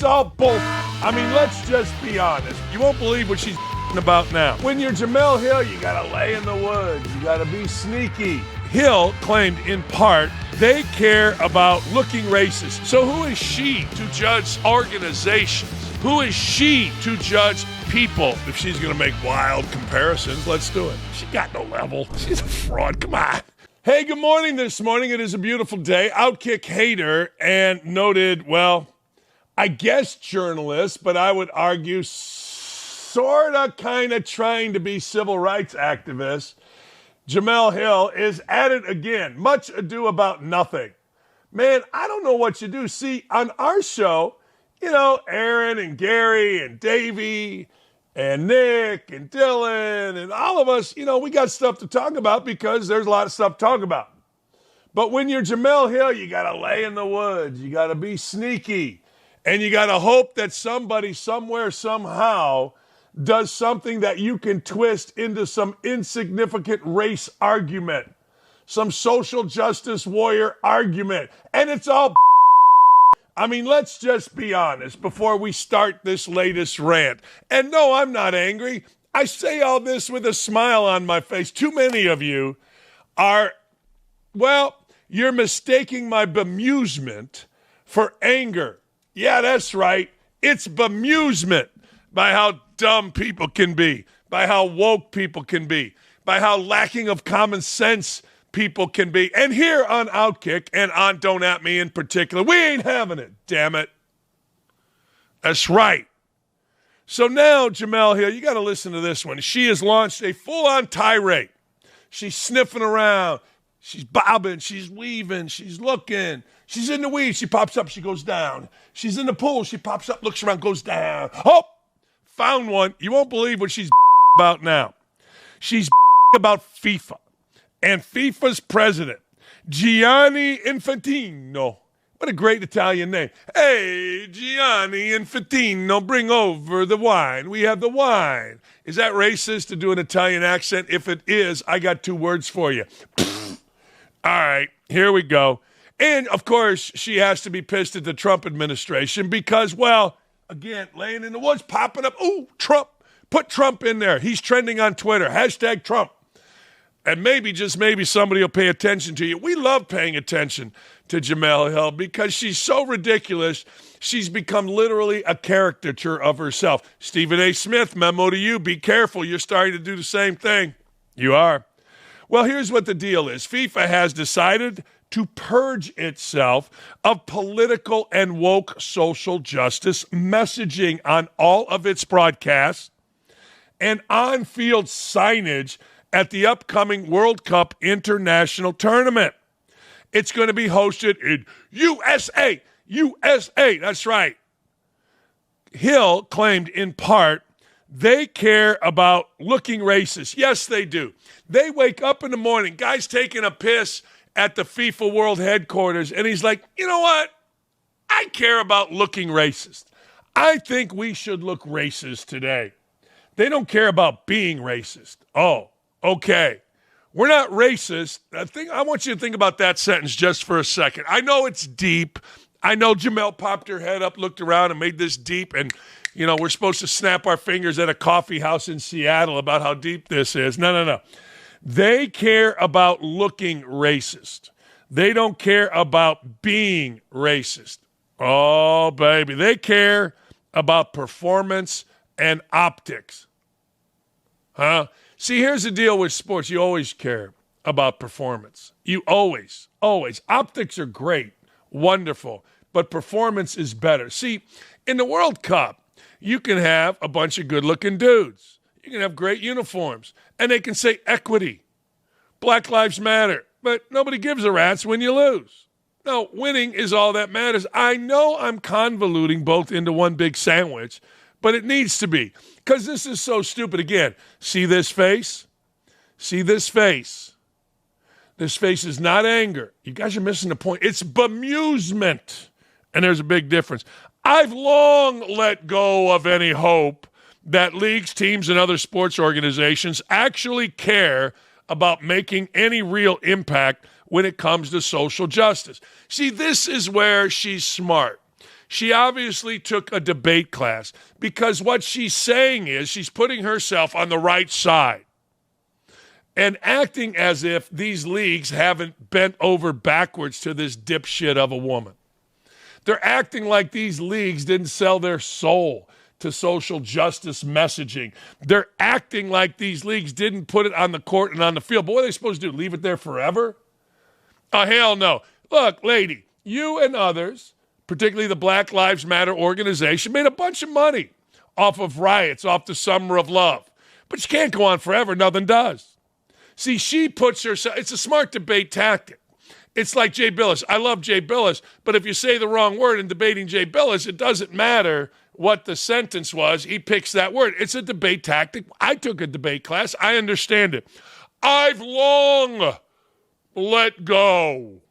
it's all bull. I mean, let's just be honest. You won't believe what she's about now. When you're Jemele Hill, you gotta lay in the woods. You gotta be sneaky. Hill claimed in part they care about looking racist. So who is she to judge organizations? Who is she to judge people? If she's going to make wild comparisons, let's do it. She got no level. She's a fraud. Come on. Hey, good morning this morning. It is a beautiful day. OutKick hater and noted, well, I guess journalist, but I would argue sort of kind of trying to be civil rights activist. Jemele Hill is at it again. Much ado about nothing. Man, I don't know what you do. See, on our show, you know, Aaron and Gary and Davey and Nick and Dylan and all of us, you know, we got stuff to talk about because there's a lot of stuff to talk about. But when you're Jemele Hill, you got to lay in the woods. You got to be sneaky. And you got to hope that somebody somewhere, somehow, does something that you can twist into some insignificant race argument, some social justice warrior argument. And it's all I mean, let's just be honest before we start this latest rant. And no, I'm not angry. I say all this with a smile on my face. Too many of you are, well, you're mistaking my bemusement for anger. Yeah, that's right. It's bemusement by how dumb people can be, by how woke people can be, by how lacking of common sense people can be. And here on OutKick and on Don't At Me in particular, we ain't having it, damn it. That's right. So now, Jemele Hill, you got to listen to this one. She has launched a full-on tirade. She's sniffing around. She's bobbing. She's weaving. She's looking. She's in the weeds. She pops up. She goes down. She's in the pool. She pops up, looks around, goes down. Oh, found one. You won't believe what she's about now. She's about FIFA. And FIFA's president, Gianni Infantino. What a great Italian name. Hey, Gianni Infantino, bring over the wine. We have the wine. Is that racist to do an Italian accent? If it is, I got two words for you. All right, here we go. And, of course, she has to be pissed at the Trump administration because, well, again, laying in the woods, popping up. Ooh, Trump. Put Trump in there. He's trending on Twitter. Hashtag Trump. And maybe, just maybe, somebody will pay attention to you. We love paying attention to Jemele Hill because she's so ridiculous. She's become literally a caricature of herself. Stephen A. Smith, memo to you. Be careful. You're starting to do the same thing. You are. Well, here's what the deal is. FIFA has decided to purge itself of political and woke social justice messaging on all of its broadcasts and on-field signage at the upcoming World Cup International Tournament. It's going to be hosted in USA. USA, that's right. Hill claimed in part they care about looking racist. Yes, they do. They wake up in the morning, guy's taking a piss at the FIFA World Headquarters, and he's like, you know what? I care about looking racist. I think we should look racist today. They don't care about being racist. Oh, okay, we're not racist. I want you to think about that sentence just for a second. I know it's deep. I know Jemele popped her head up, looked around, and made this deep. And, you know, we're supposed to snap our fingers at a coffee house in Seattle about how deep this is. No. They care about looking racist. They don't care about being racist. Oh, baby. They care about performance and optics. Huh? See, here's the deal with sports. You always care about performance. You always. Optics are great, wonderful, but performance is better. See, in the World Cup, you can have a bunch of good-looking dudes. You can have great uniforms, and they can say equity, Black Lives Matter, but nobody gives a rat's when you lose. No, winning is all that matters. I know I'm convoluting both into one big sandwich, but it needs to be. Because this is so stupid. Again, see this face? See this face? This face is not anger. You guys are missing the point. It's bemusement. And there's a big difference. I've long let go of any hope that leagues, teams, and other sports organizations actually care about making any real impact when it comes to social justice. See, this is where she's smart. She obviously took a debate class because what she's saying is she's putting herself on the right side and acting as if these leagues haven't bent over backwards to this dipshit of a woman. They're acting like these leagues didn't sell their soul to social justice messaging. They're acting like these leagues didn't put it on the court and on the field. But what are they supposed to do, leave it there forever? Oh, hell no. Look, lady, you and others, particularly the Black Lives Matter organization, made a bunch of money off of riots, off the Summer of Love. But you can't go on forever. Nothing does. See, she puts herself, it's a smart debate tactic. It's like Jay Billis. I love Jay Billis, but if you say the wrong word in debating Jay Billis, it doesn't matter what the sentence was. He picks that word. It's a debate tactic. I took a debate class. I understand it. I've long let go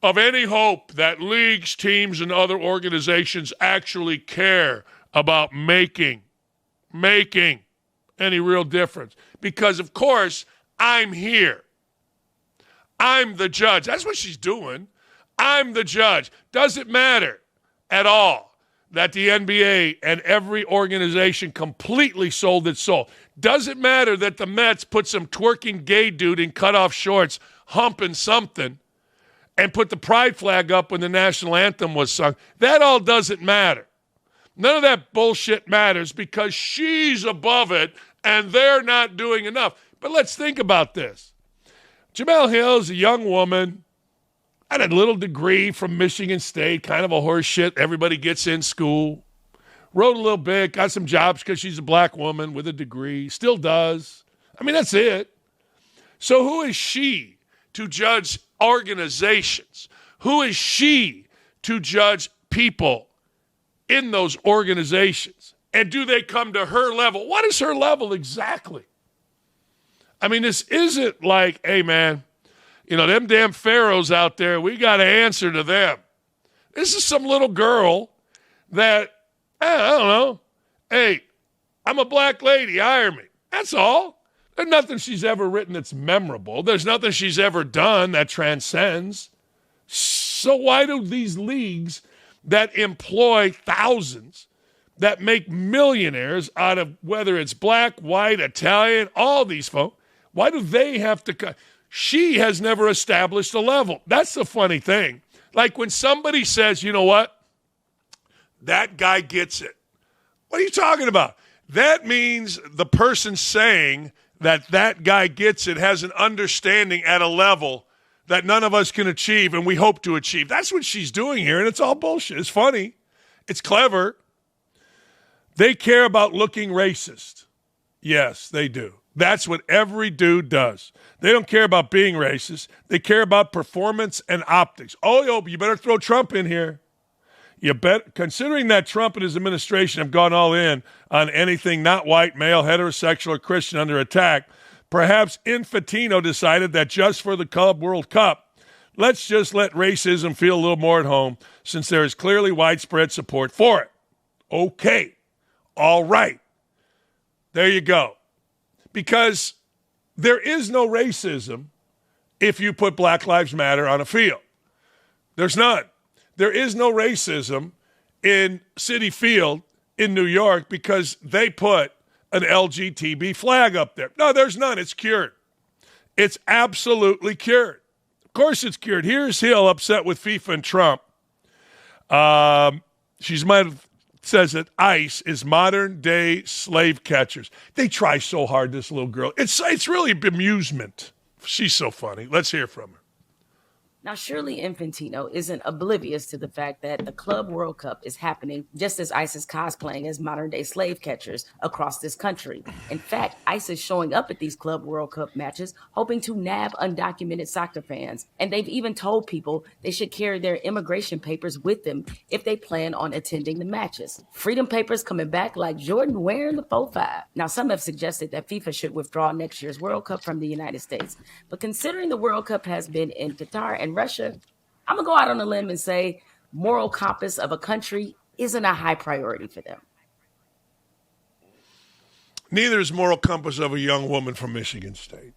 of any hope that leagues, teams, and other organizations actually care about making any real difference. Because, of course, I'm here. I'm the judge. That's what she's doing. I'm the judge. Doesn't matter at all that the NBA and every organization completely sold its soul. Doesn't matter that the Mets put some twerking gay dude in cutoff shorts humping something and put the pride flag up when the national anthem was sung. That all doesn't matter. None of that bullshit matters because she's above it and they're not doing enough. But let's think about this. Jemele Hill is a young woman, had a little degree from Michigan State, kind of a horse shit everybody gets in school. Wrote a little bit, got some jobs because she's a black woman with a degree, still does. I mean, that's it. So who is she to judge organizations? Who is she to judge people in those organizations? And do they come to her level? What is her level exactly? I mean, this isn't like, hey, man, you know, them damn pharaohs out there, we got to answer to them. This is some little girl that, I don't know, hey, I'm a black lady, hire me. That's all. There's nothing she's ever written that's memorable. There's nothing she's ever done that transcends. So why do these leagues that employ thousands, that make millionaires out of whether it's black, white, Italian, all these folks, why do they have to? She has never established a level. That's the funny thing. Like when somebody says, you know what? That guy gets it. What are you talking about? That means the person saying that guy gets it has an understanding at a level that none of us can achieve and we hope to achieve. That's what she's doing here, and it's all bullshit. It's funny. It's clever. They care about looking racist. Yes, they do. That's what every dude does. They don't care about being racist. They care about performance and optics. Oh, yo, you better throw Trump in here. You bet. Considering that Trump and his administration have gone all in on anything not white, male, heterosexual, or Christian under attack, perhaps Infantino decided that just for the Club World Cup, let's just let racism feel a little more at home since there is clearly widespread support for it. Okay. All right. There you go. Because there is no racism if you put Black Lives Matter on a field. There's none. There is no racism in Citi Field in New York because they put an LGBT flag up there. No, there's none. It's cured. It's absolutely cured. Of course it's cured. Here's Hill upset with FIFA and Trump. She might have says that ICE is modern-day slave catchers. They try so hard, this little girl. It's really amusement. She's so funny. Let's hear from her. Now, surely Infantino isn't oblivious to the fact that the Club World Cup is happening just as ICE is cosplaying as modern-day slave catchers across this country. In fact, ICE is showing up at these Club World Cup matches hoping to nab undocumented soccer fans. And they've even told people they should carry their immigration papers with them if they plan on attending the matches. Freedom papers coming back like Jordan wearing the 4-5. Now, some have suggested that FIFA should withdraw next year's World Cup from the United States. But considering the World Cup has been in Qatar and Russia, I'm going to go out on a limb and say moral compass of a country isn't a high priority for them. Neither is moral compass of a young woman from Michigan State.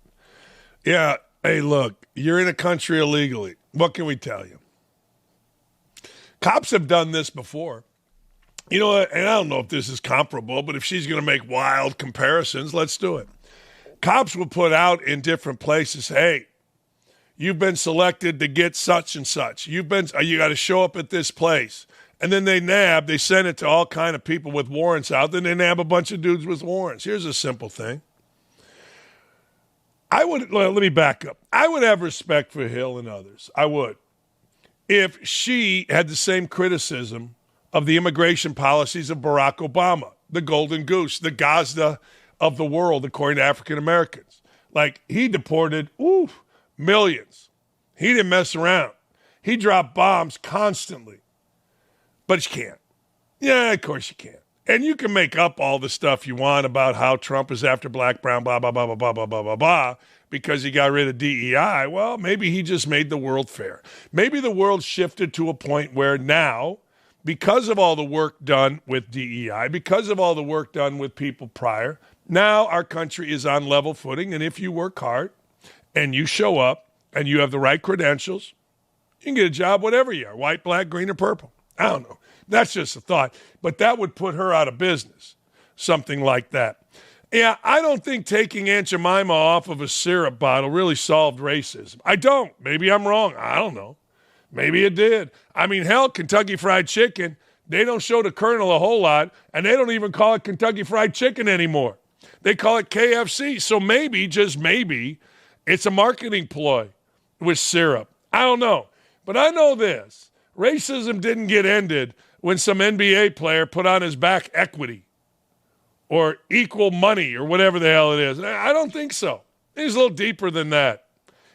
Yeah, hey, look, you're in a country illegally. What can we tell you? Cops have done this before. You know, and I don't know if this is comparable, but if she's going to make wild comparisons, let's do it. Cops will put out in different places, hey, you've been selected to get such and such. You got to show up at this place. And then they send it to all kind of people with warrants out. Then they nab a bunch of dudes with warrants. Here's a simple thing. Let me back up. I would have respect for Hill and others. I would. If she had the same criticism of the immigration policies of Barack Obama, the golden goose, the Gaza of the world, according to African Americans. Like, he deported millions. He didn't mess around. He dropped bombs constantly. But you can't. Yeah, of course you can't. And you can make up all the stuff you want about how Trump is after black, brown, blah, blah, blah, blah, blah, blah, blah, blah, blah, because he got rid of DEI. Well, maybe he just made the world fair. Maybe the world shifted to a point where now, because of all the work done with DEI, because of all the work done with people prior, now our country is on level footing. And if you work hard and you show up and you have the right credentials, you can get a job whatever you are, white, black, green, or purple. I don't know. That's just a thought. But that would put her out of business, something like that. Yeah, I don't think taking Aunt Jemima off of a syrup bottle really solved racism. I don't. Maybe I'm wrong. I don't know. Maybe it did. I mean, hell, Kentucky Fried Chicken, they don't show the Colonel a whole lot, and they don't even call it Kentucky Fried Chicken anymore. They call it KFC. So maybe, just maybe, it's a marketing ploy with syrup. I don't know. But I know this. Racism didn't get ended when some NBA player put on his back equity or equal money or whatever the hell it is. I don't think so. It's a little deeper than that.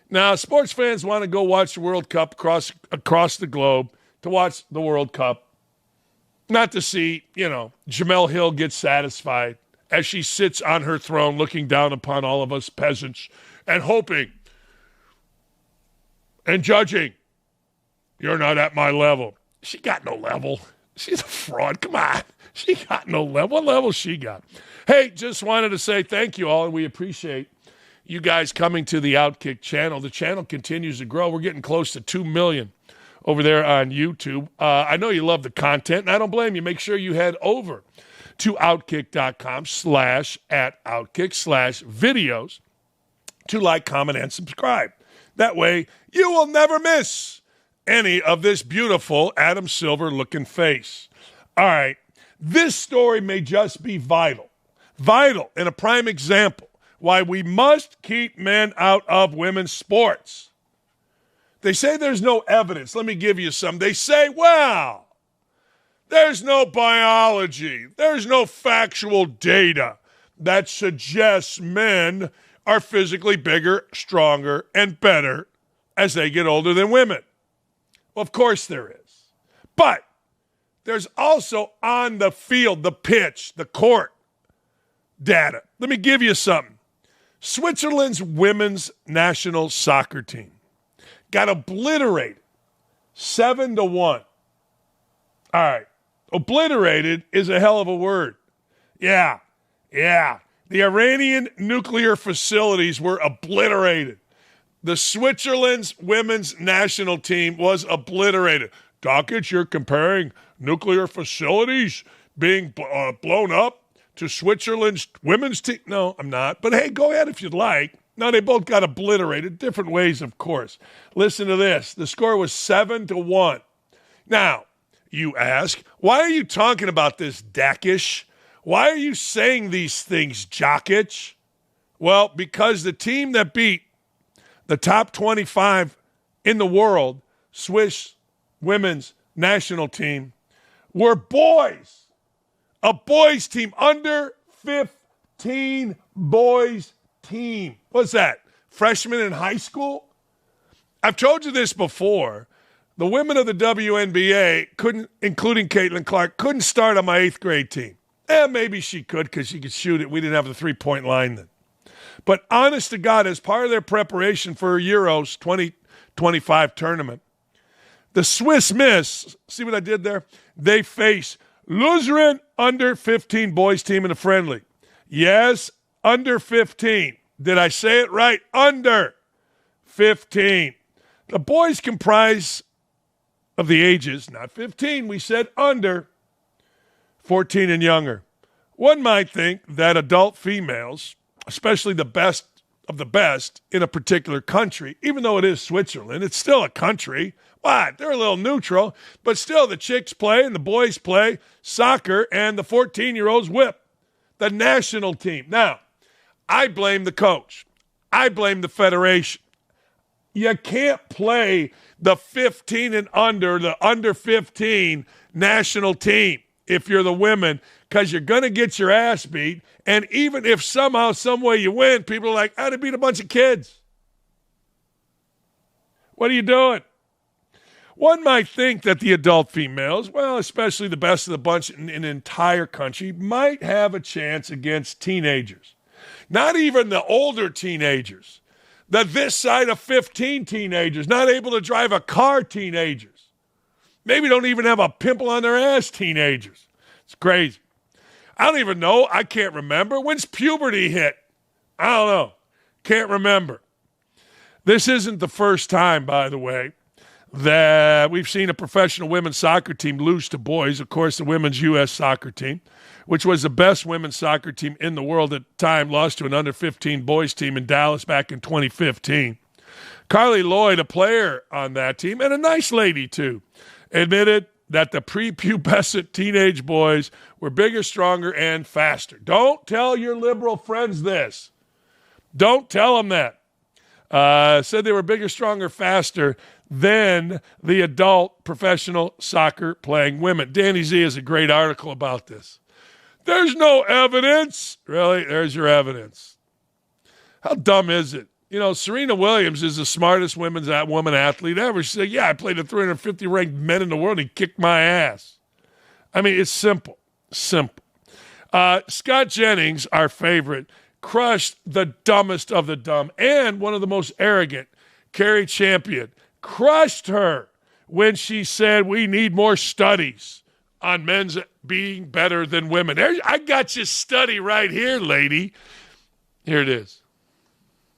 Now, sports fans want to go watch the World Cup across the globe, to watch the World Cup, not to see, Jemele Hill get satisfied as she sits on her throne looking down upon all of us peasants and hoping and judging. You're not at my level. She got no level. She's a fraud. Come on. She got no level. What level she got? Hey, just wanted to say thank you all, and we appreciate you guys coming to the OutKick channel. The channel continues to grow. We're getting close to 2 million over there on YouTube. I know you love the content, and I don't blame you. Make sure you head over to OutKick.com/@OutKick/videos to like, comment, and subscribe. That way, you will never miss any of this beautiful Adam Silver-looking face. All right, this story may just be vital and a prime example why we must keep men out of women's sports. They say there's no evidence. Let me give you some. They say, well, there's no biology, there's no factual data that suggests men are physically bigger, stronger, and better as they get older than women. Well, of course there is. But there's also on the field, the pitch, the court data. Let me give you something. Switzerland's women's national soccer team got obliterated 7-1. All right. Obliterated is a hell of a word. Yeah. The Iranian nuclear facilities were obliterated. The Switzerland's women's national team was obliterated. Dakich, you're comparing nuclear facilities being blown up to Switzerland's women's team? No, I'm not. But hey, go ahead if you'd like. No, they both got obliterated. Different ways, of course. Listen to this. The score was 7-1. Now, you ask, why are you talking about this, Dakich? Why are you saying these things, Dakich? Well, because the team that beat the top 25 in the world, Swiss women's national team, were boys. A boys team, under 15 boys team. What's that? Freshmen in high school? I've told you this before. The women of the WNBA couldn't, including Caitlin Clark, couldn't start on my 8th grade team. Maybe she could because she could shoot it. We didn't have the 3-point line then. But honest to God, as part of their preparation for Euros 2025 tournament, the Swiss Miss, see what I did there? They face Luzern under 15 boys team in a friendly. Yes, under 15. Did I say it right? Under 15. The boys comprise of the ages, not 15, we said under 14 and younger. One might think that adult females, especially the best of the best in a particular country, even though it is Switzerland, it's still a country. What? They're a little neutral, but still the chicks play and the boys play soccer and the 14-year-olds whip the national team. Now, I blame the coach. I blame the federation. You can't play the 15 and under, the under 15 national team if you're the women, because you're going to get your ass beat. And even if somehow, some way you win, people are like, "How to beat a bunch of kids? What are you doing?" One might think that the adult females, well, especially the best of the bunch in an entire country, might have a chance against teenagers. Not even the older teenagers. The this side of 15 teenagers, not able to drive a car teenagers. Maybe don't even have a pimple on their ass teenagers. It's crazy. I don't even know. I can't remember. When's puberty hit? I don't know. Can't remember. This isn't the first time, by the way, that we've seen a professional women's soccer team lose to boys. Of course, the women's U.S. soccer team, which was the best women's soccer team in the world at the time, lost to an under-15 boys team in Dallas back in 2015. Carly Lloyd, a player on that team, and a nice lady too, admitted that the prepubescent teenage boys were bigger, stronger, and faster. Don't tell your liberal friends this. Don't tell them that. Said they were bigger, stronger, faster than the adult professional soccer playing women. Danny Z has a great article about this. There's no evidence. Really? There's your evidence. How dumb is it? You know, Serena Williams is the smartest woman athlete ever. She said, "Yeah, I played the 350 ranked men in the world. He kicked my ass." I mean, it's simple. Simple. Scott Jennings, our favorite, crushed the dumbest of the dumb and one of the most arrogant, Carrie Champion. Crushed her when she said we need more studies on men's being better than women. I got your study right here, lady. Here it is.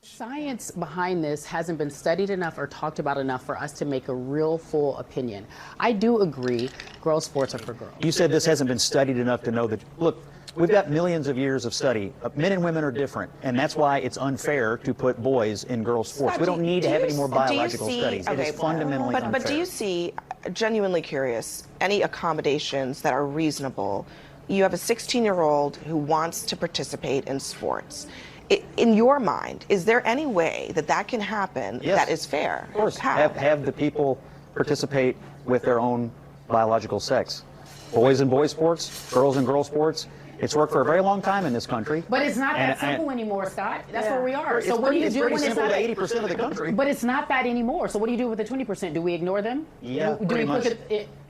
Science behind this hasn't been studied enough or talked about enough for us to make a real full opinion. I do agree girls' sports are for girls. You said this hasn't been studied enough to know that, look, we've got millions of years of study. Men and women are different, and that's why it's unfair to put boys in girls' sports. We don't need to have any more biological studies. It is fundamentally unfair. But do you see, genuinely curious, any accommodations that are reasonable? You have a 16-year-old who wants to participate in sports. In your mind, is there any way that that can happen that is fair? Of course. Have the people participate with their own biological sex. Boys in boys sports, girls in girls sports. It's worked for a very long time in this country. But it's not that simple anymore, Scott. That's where we are. So what do you do when it's not 80% of the country? But it's not that anymore. So what do you do with the 20%? Do we ignore them? Yeah, do pretty we much.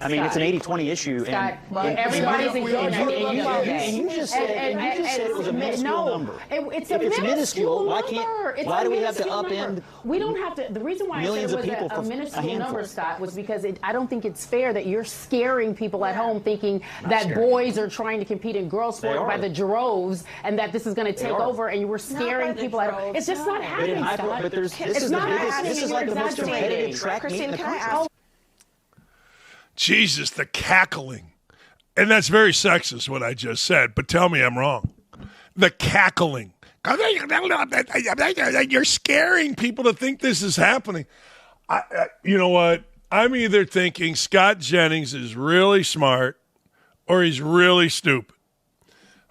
I mean, it's an 80-20 issue. Scott, everybody's ignoring them. And you just said it was a minuscule number. It's a minuscule number. Why do we have to upend? We don't have to. The reason why I said it was a minuscule number, Scott, was because I don't think it's fair that you're scaring people at home thinking that boys are trying to compete in girls sport by the droves and that this is going to take over and you were scaring people at home. It's just not happening, Scott. But this is like the most competitive track meet in the country. Jesus, the cackling. And that's very sexist, what I just said, but tell me I'm wrong. The cackling. You're scaring people to think this is happening. You know what? I'm either thinking Scott Jennings is really smart or he's really stupid.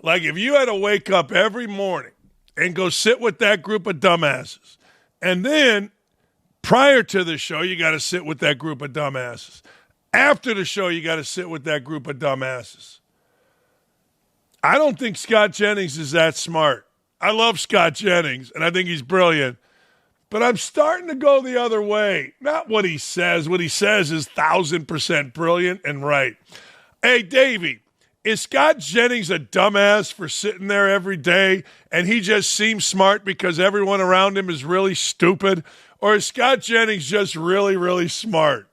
Like if you had to wake up every morning and go sit with that group of dumbasses, and then prior to the show, you got to sit with that group of dumbasses. After the show, you got to sit with that group of dumbasses. I don't think Scott Jennings is that smart. I love Scott Jennings, and I think he's brilliant. But I'm starting to go the other way. Not what he says. What he says is 1,000% brilliant and right. Hey, Davey, is Scott Jennings a dumbass for sitting there every day and he just seems smart because everyone around him is really stupid? Or is Scott Jennings just really, really smart?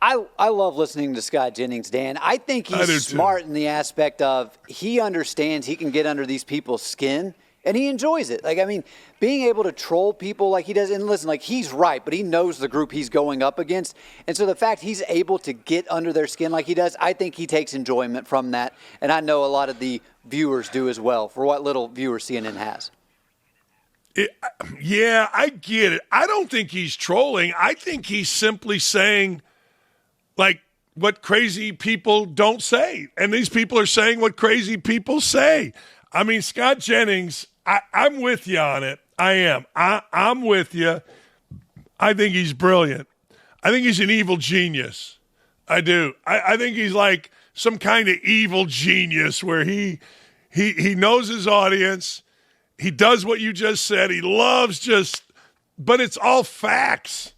I love listening to Scott Jennings, Dan. I think he's smart in the aspect of he understands he can get under these people's skin and he enjoys it. Like, I mean, being able to troll people like he does, and listen, like, he's right, but he knows the group he's going up against. And so the fact he's able to get under their skin like he does, I think he takes enjoyment from that. And I know a lot of the viewers do as well, for what little viewers CNN has. Yeah, I get it. I don't think he's trolling. I think he's simply saying, like, what crazy people don't say. And these people are saying what crazy people say. I mean, Scott Jennings, I'm with you on it. I am. I'm with you. I think he's brilliant. I think he's an evil genius. I do. I think he's like some kind of evil genius where he knows his audience. He does what you just said. He loves but it's all facts.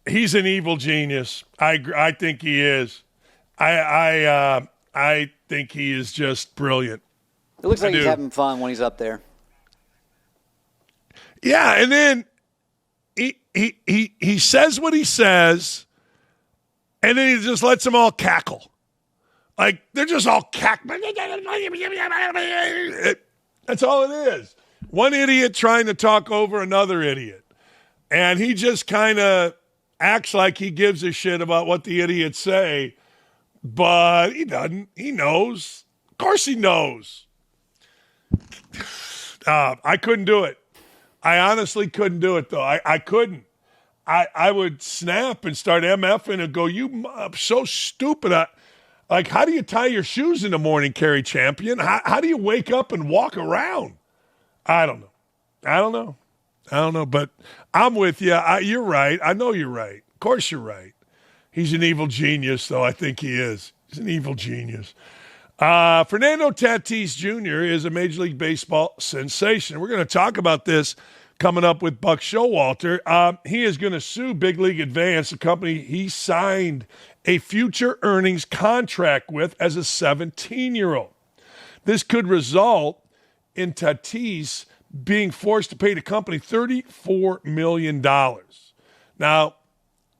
He's an evil genius. I think he is. I think he is just brilliant. It looks like he's having fun when he's up there. Yeah, and then he says what he says, and then he just lets them all cackle. Like, they're just all cackling. That's all it is. One idiot trying to talk over another idiot. And he just kind of acts like he gives a shit about what the idiots say, but he doesn't. He knows. Of course he knows. I couldn't do it. I honestly couldn't do it, though. I couldn't. I would snap and start MFing and go, you so stupid. Like, how do you tie your shoes in the morning, Kerry Champion? How do you wake up and walk around? I don't know. But I'm with you. You're right. I know you're right. Of course you're right. He's an evil genius, though. I think he is. He's an evil genius. Fernando Tattis Jr. is a Major League Baseball sensation. We're going to talk about this coming up with Buck Showalter. He is going to sue Big League Advance, a company he signed a future earnings contract with as a 17-year-old. This could result in Tattis being forced to pay the company $34 million. Now,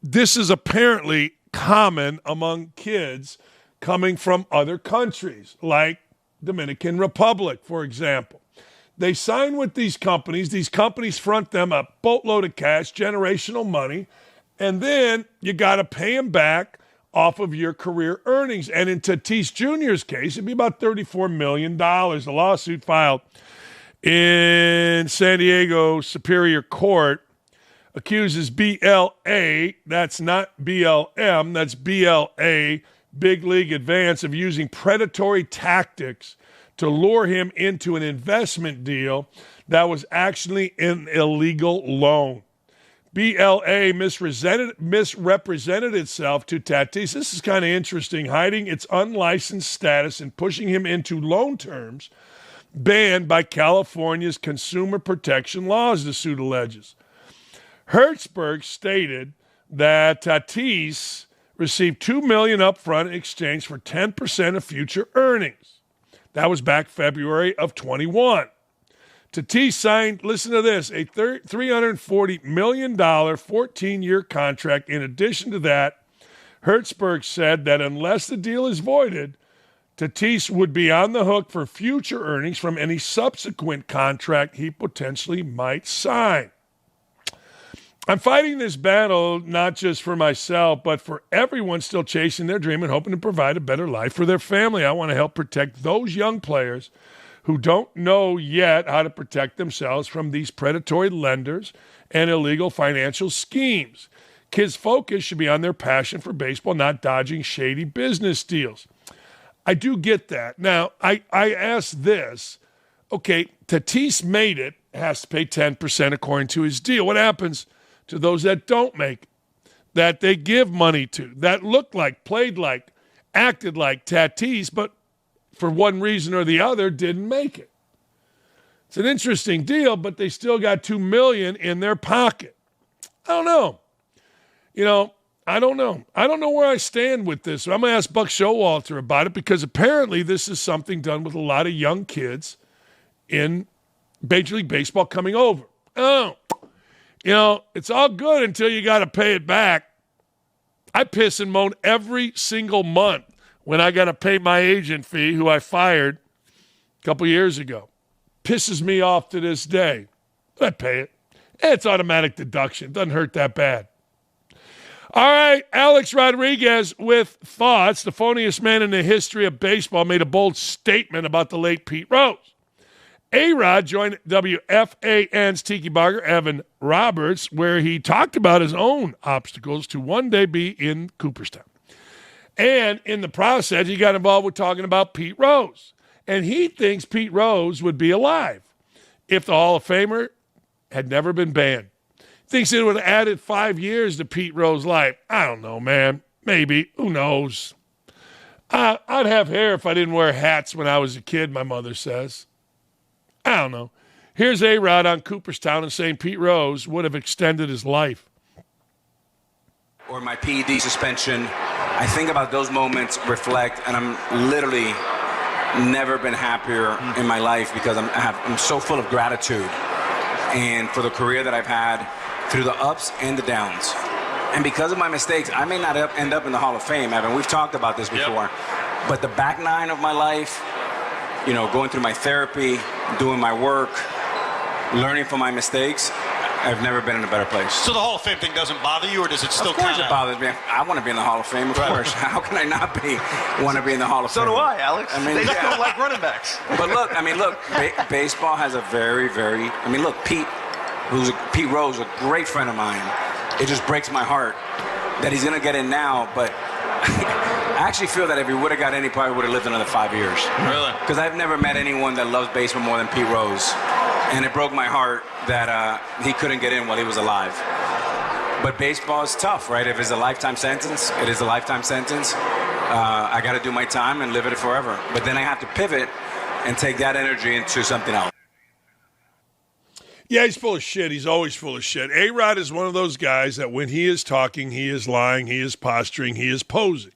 this is apparently common among kids coming from other countries, like Dominican Republic, for example. They sign with these companies. These companies front them a boatload of cash, generational money, and then you got to pay them back off of your career earnings. And in Tattis Jr.'s case, it'd be about $34 million. The lawsuit filed in San Diego Superior Court accuses BLA, that's not BLM, that's BLA, Big League Advance, of using predatory tactics to lure him into an investment deal that was actually an illegal loan. BLA misrepresented itself to Tattis. This is kind of interesting, hiding its unlicensed status and pushing him into loan terms banned by California's consumer protection laws, the suit alleges. Hertzberg stated that Tattis received $2 million up front in exchange for 10% of future earnings. That was back February of 21. Tattis signed, listen to this, a $340 million 14-year contract. In addition to that, Hertzberg said that unless the deal is voided, Tattis would be on the hook for future earnings from any subsequent contract he potentially might sign. I'm fighting this battle not just for myself, but for everyone still chasing their dream and hoping to provide a better life for their family. I want to help protect those young players who don't know yet how to protect themselves from these predatory lenders and illegal financial schemes. Kids' focus should be on their passion for baseball, not dodging shady business deals. I do get that. Now, I ask this. Okay, Tattis made it, has to pay 10% according to his deal. What happens to those that don't make it, that they give money to, that look like, played like, acted like Tattis, but for one reason or the other didn't make it? It's an interesting deal, but they still got $2 million in their pocket. I don't know. I don't know. I don't know where I stand with this. I'm going to ask Buck Showalter about it, because apparently this is something done with a lot of young kids in Major League Baseball coming over. It's all good until you got to pay it back. I piss and moan every single month when I got to pay my agent fee, who I fired a couple years ago. pisses me off to this day. I'd pay it. It's automatic deduction. Doesn't hurt that bad. All right, Alex Rodriguez with thoughts. The phoniest man in the history of baseball made a bold statement about the late Pete Rose. A-Rod joined WFAN's Tiki Barger, Evan Roberts, where he talked about his own obstacles to one day be in Cooperstown. And in the process, he got involved with talking about Pete Rose. And he thinks Pete Rose would be alive if the Hall of Famer had never been banned. Thinks it would have added 5 years to Pete Rose's life. I don't know, man. Maybe. Who knows? I'd have hair if I didn't wear hats when I was a kid, my mother says. I don't know. Here's A-Rod on Cooperstown and saying Pete Rose would have extended his life. Or my PED suspension. I think about those moments, reflect, and I'm literally never been happier in my life because I'm so full of gratitude and for the career that I've had through the ups and the downs. And because of my mistakes, I may not end up in the Hall of Fame, Evan. We've talked about this before. Yep. But the back nine of my life, you know, going through my therapy, doing my work, learning from my mistakes, I've never been in a better place. So the Hall of Fame thing doesn't bother you, or does it still kind of? Of course it bothers me. I want to be in the Hall of Fame, of course. How can I not want to be in the Hall of Fame? So do I, Alex. I mean, they just don't like running backs. But look, baseball has a very, very, Pete Rose, a great friend of mine. It just breaks my heart that he's going to get in now, but I actually feel that if he would have got in, he probably would have lived another 5 years. Really? Because I've never met anyone that loves baseball more than Pete Rose. And it broke my heart that he couldn't get in while he was alive. But baseball is tough, right? If it's a lifetime sentence, it is a lifetime sentence. I got to do my time and live it forever. But then I have to pivot and take that energy into something else. Yeah, he's full of shit. He's always full of shit. A-Rod is one of those guys that when he is talking, he is lying, he is posturing, he is posing.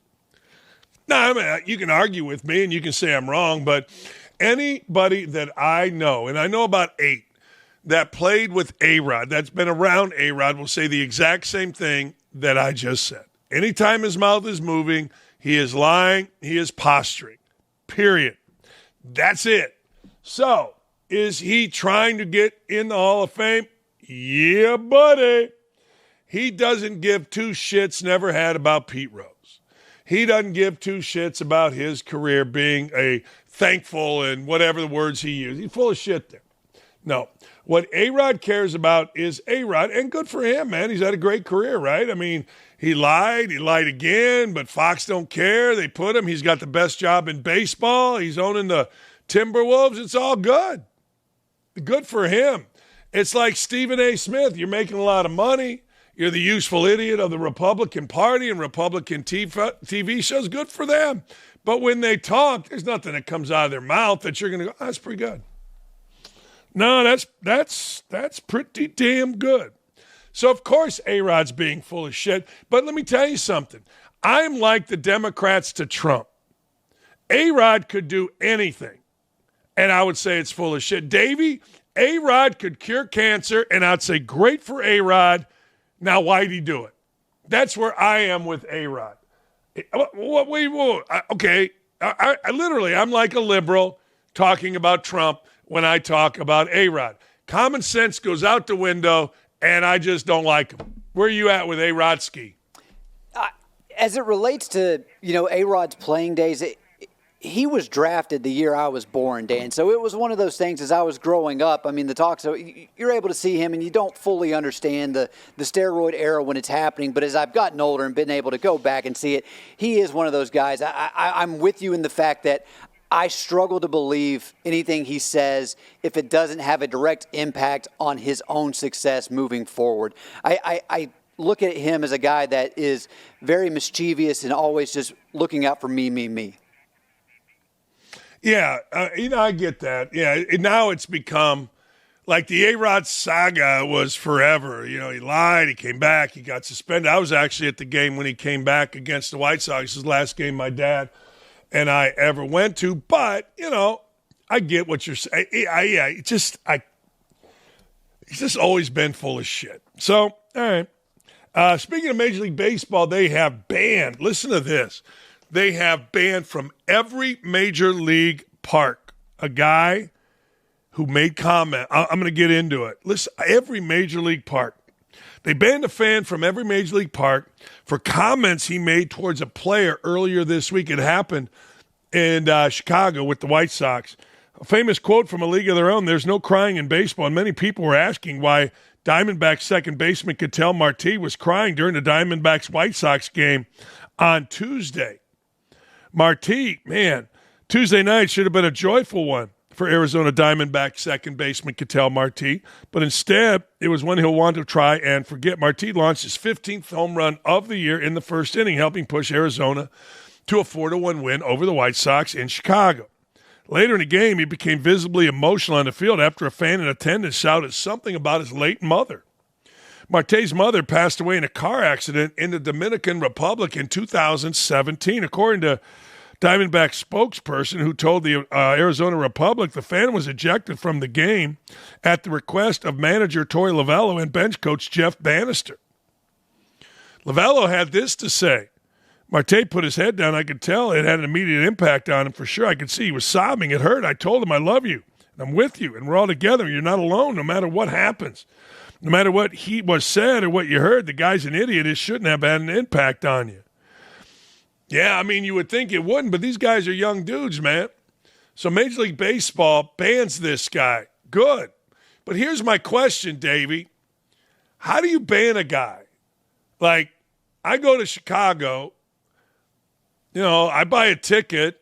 Now, I mean, you can argue with me and you can say I'm wrong, but anybody that I know, and I know about 8, that played with A-Rod, that's been around A-Rod, will say the exact same thing that I just said. Anytime his mouth is moving, he is lying, he is posturing. Period. That's it. So, is he trying to get in the Hall of Fame? Yeah, buddy. He doesn't give two shits, never had, about Pete Rose. He doesn't give two shits about his career being a thankful and whatever the words he used. He's full of shit there. No. What A-Rod cares about is A-Rod, and good for him, man. He's had a great career, right? I mean, he lied again, but Fox don't care. They put him. He's got the best job in baseball. He's owning the Timberwolves. It's all good. Good for him. It's like Stephen A. Smith. You're making a lot of money. You're the useful idiot of the Republican Party and Republican TV shows. Good for them. But when they talk, there's nothing that comes out of their mouth that you're going to go, oh, that's pretty good. No, that's pretty damn good. So, of course, A-Rod's being full of shit. But let me tell you something. I'm like the Democrats to Trump. A-Rod could do anything, and I would say it's full of shit. Davey, A-Rod could cure cancer, and I'd say great for A-Rod. Now, why'd he do it? That's where I am with A-Rod. Okay, I literally, I'm like a liberal talking about Trump when I talk about A-Rod. Common sense goes out the window, and I just don't like him. Where are you at with A-Rodski? As it relates to, A-Rod's playing days, he was drafted the year I was born, Dan. So it was one of those things as I was growing up. I mean, the talk, so you're able to see him and you don't fully understand the steroid era when it's happening. But as I've gotten older and been able to go back and see it, he is one of those guys. I'm with you in the fact that I struggle to believe anything he says if it doesn't have a direct impact on his own success moving forward. I look at him as a guy that is very mischievous and always just looking out for me. Yeah, I get that. Yeah, now it's become like the A-Rod saga was forever. He lied, he came back, he got suspended. I was actually at the game when he came back against the White Sox, his last game my dad and I ever went to. But, I get what you're saying. He's just always been full of shit. So, all right. Speaking of Major League Baseball, they have banned, listen to this, they have banned from every major league park a guy who made comment. I'm going to get into it. Listen, every major league park, they banned a fan from every major league park for comments he made towards a player earlier this week. It happened in Chicago with the White Sox. A famous quote from a league of their own: "There's no crying in baseball." And many people were asking why Diamondbacks second baseman Ketel Marte was crying during the Diamondbacks White Sox game on Tuesday. Marte, man, Tuesday night should have been a joyful one for Arizona Diamondbacks second baseman Ketel Marte, but instead it was one he'll want to try and forget. Marte launched his 15th home run of the year in the first inning, helping push Arizona to a 4-1 win over the White Sox in Chicago. Later in the game, he became visibly emotional on the field after a fan in attendance shouted something about his late mother. Marte's mother passed away in a car accident in the Dominican Republic in 2017. According to Diamondback spokesperson who told the Arizona Republic, the fan was ejected from the game at the request of manager Torey Lovullo and bench coach Jeff Bannister. Lovullo had this to say: "Marte put his head down. I could tell it had an immediate impact on him for sure. I could see he was sobbing. It hurt. I told him, I love you, and I'm with you, and we're all together. You're not alone no matter what happens. No matter what was said or what you heard, the guy's an idiot. It shouldn't have had an impact on you." Yeah, I mean, you would think it wouldn't, but these guys are young dudes, man. So Major League Baseball bans this guy. Good. But here's my question, Davey. How do you ban a guy? Like, I go to Chicago, I buy a ticket.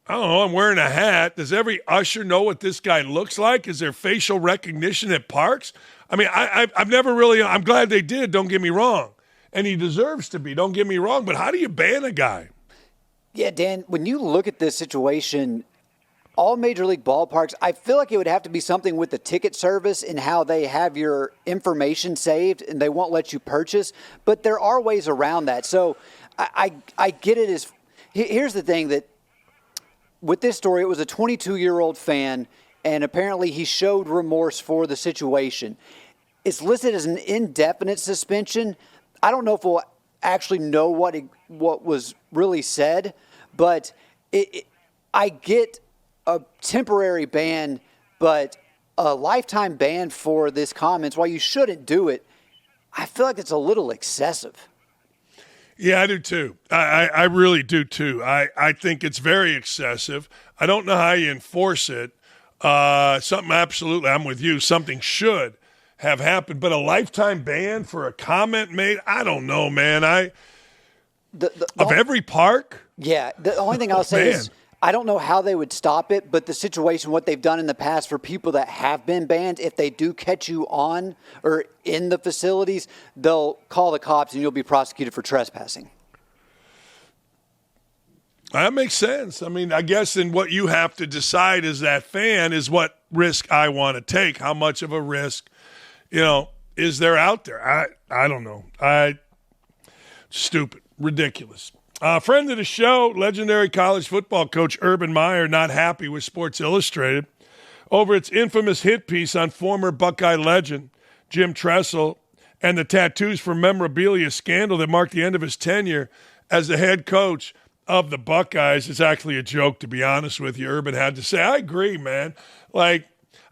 I don't know, I'm wearing a hat. Does every usher know what this guy looks like? Is there facial recognition at parks? I mean, I've never really – I'm glad they did, don't get me wrong. And he deserves to be, don't get me wrong. But how do you ban a guy? Yeah, Dan, when you look at this situation, all major league ballparks, I feel like it would have to be something with the ticket service and how they have your information saved and they won't let you purchase. But there are ways around that. So I get it. Here's the thing that with this story, it was a 22-year-old fan, and apparently he showed remorse for the situation. It's listed as an indefinite suspension. I don't know if we'll actually know what was really said, but I get a temporary ban, but a lifetime ban for this comments, while you shouldn't do it, I feel like it's a little excessive. Yeah, I do too. I really do too. I think it's very excessive. I don't know how you enforce it. Something absolutely, I'm with you, something should have happened. But a lifetime ban for a comment made, I don't know, man. Of every park? Yeah, the only thing I'll say is I don't know how they would stop it, but the situation, what they've done in the past for people that have been banned, if they do catch you on or in the facilities, they'll call the cops and you'll be prosecuted for trespassing. That makes sense. I mean, I guess then what you have to decide as that fan is what risk I want to take. How much of a risk, is there out there? I don't know. Stupid. Ridiculous. Friend of the show, legendary college football coach Urban Meyer, not happy with Sports Illustrated over its infamous hit piece on former Buckeye legend Jim Tressel and the tattoos for memorabilia scandal that marked the end of his tenure as the head coach of the Buckeyes. It's actually a joke, to be honest with you, Urban had to say. I agree, man. Like,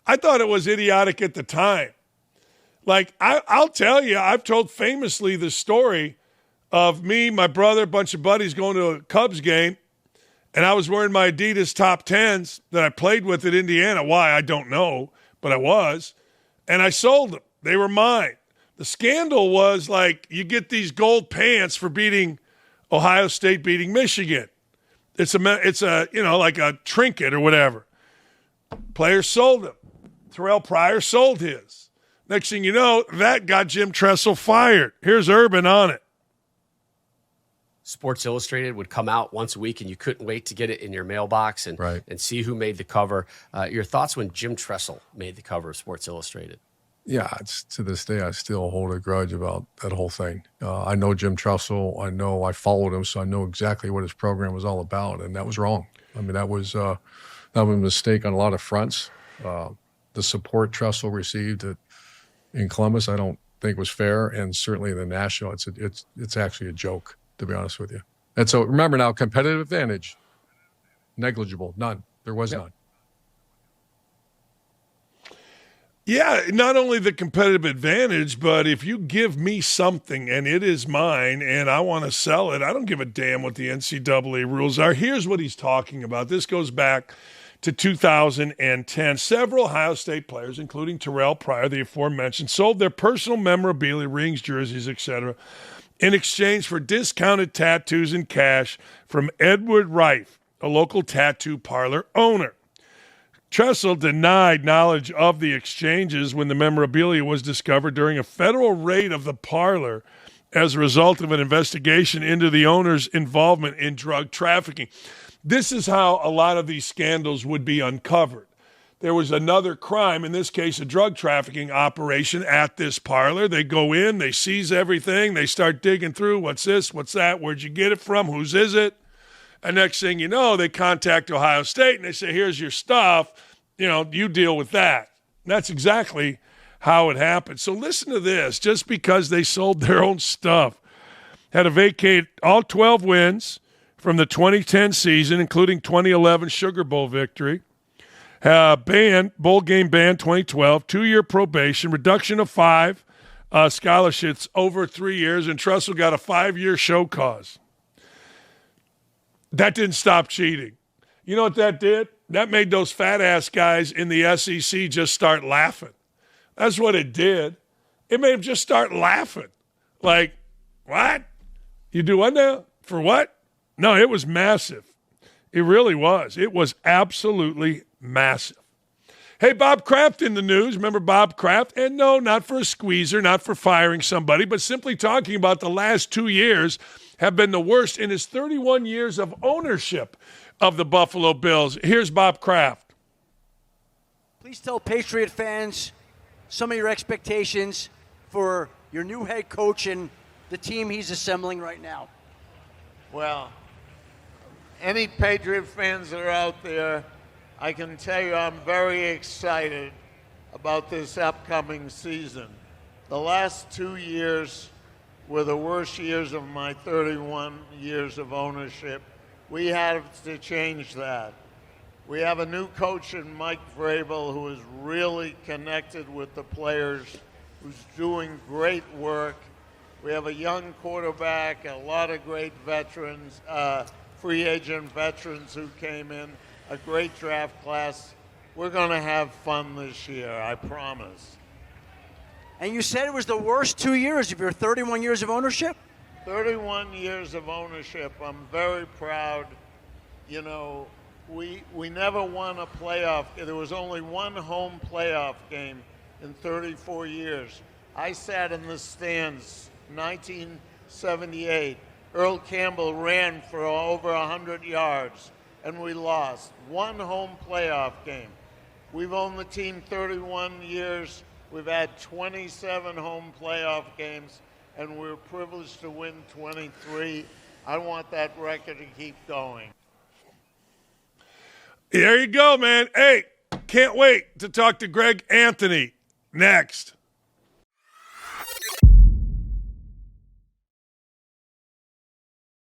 I thought it was idiotic at the time. Like, I'll tell you, I've told famously the story of me, my brother, a bunch of buddies going to a Cubs game, and I was wearing my Adidas top 10s that I played with at Indiana. Why, I don't know, but I was. And I sold them. They were mine. The scandal was, like, you get these gold pants for beating Ohio State, beating Michigan. It's a like a trinket or whatever. Players sold them. Terrell Pryor sold his. Next thing you know, that got Jim Tressel fired. Here's Urban on it. Sports Illustrated would come out once a week, and you couldn't wait to get it in your mailbox and see who made the cover. Your thoughts when Jim Tressel made the cover of Sports Illustrated? Yeah, to this day, I still hold a grudge about that whole thing. I know Jim Tressel. I followed him, so I know exactly what his program was all about, and that was wrong. I mean, that was a mistake on a lot of fronts. The support Tressel received in Columbus, I don't think was fair, and certainly in the national, it's actually a joke, to be honest with you. And so remember now, competitive advantage, negligible, none. There was none. Yeah, not only the competitive advantage, but if you give me something and it is mine and I want to sell it, I don't give a damn what the NCAA rules are. Here's what he's talking about. This goes back to 2010. Several Ohio State players, including Terrell Pryor, the aforementioned, sold their personal memorabilia, rings, jerseys, etc., in exchange for discounted tattoos and cash from Edward Reif, a local tattoo parlor owner. Tressel denied knowledge of the exchanges when the memorabilia was discovered during a federal raid of the parlor as a result of an investigation into the owner's involvement in drug trafficking. This is how a lot of these scandals would be uncovered. There was another crime, in this case a drug trafficking operation at this parlor. They go in, they seize everything, they start digging through, what's this, what's that, where'd you get it from, whose is it? And next thing you know, they contact Ohio State and they say, here's your stuff, you deal with that. And that's exactly how it happened. So listen to this. Just because they sold their own stuff, had to vacate all 12 wins from the 2010 season, including 2011 Sugar Bowl victory, bowl game ban 2012, 2-year probation, reduction of 5 scholarships over 3 years, and Tressel got a 5-year show cause. That didn't stop cheating. You know what that did? That made those fat-ass guys in the SEC just start laughing. That's what it did. It made them just start laughing. Like, what? You do what now? For what? No, it was massive. It really was. It was absolutely massive. Hey, Bob Kraft in the news. Remember Bob Kraft? And no, not for a squeezer, not for firing somebody, but simply talking about the last 2 years have been the worst in his 31 years of ownership of the Buffalo Bills. Here's Bob Kraft. Please tell Patriot fans some of your expectations for your new head coach and the team he's assembling right now. Well, any Patriot fans that are out there, I can tell you I'm very excited about this upcoming season. The last 2 years were the worst years of my 31 years of ownership. We have to change that. We have a new coach in Mike Vrabel who is really connected with the players, who's doing great work. We have a young quarterback, a lot of great veterans, free agent veterans who came in, a great draft class. We're going to have fun this year, I promise. And you said it was the worst 2 years of your 31 years of ownership? 31 years of ownership. I'm very proud. We never won a playoff. There was only one home playoff game in 34 years. I sat in the stands 1978. Earl Campbell ran for over 100 yards, and we lost. One home playoff game. We've owned the team 31 years. We've had 27 home playoff games, and we're privileged to win 23. I want that record to keep going. There you go, man. Hey, can't wait to talk to Greg Anthony next.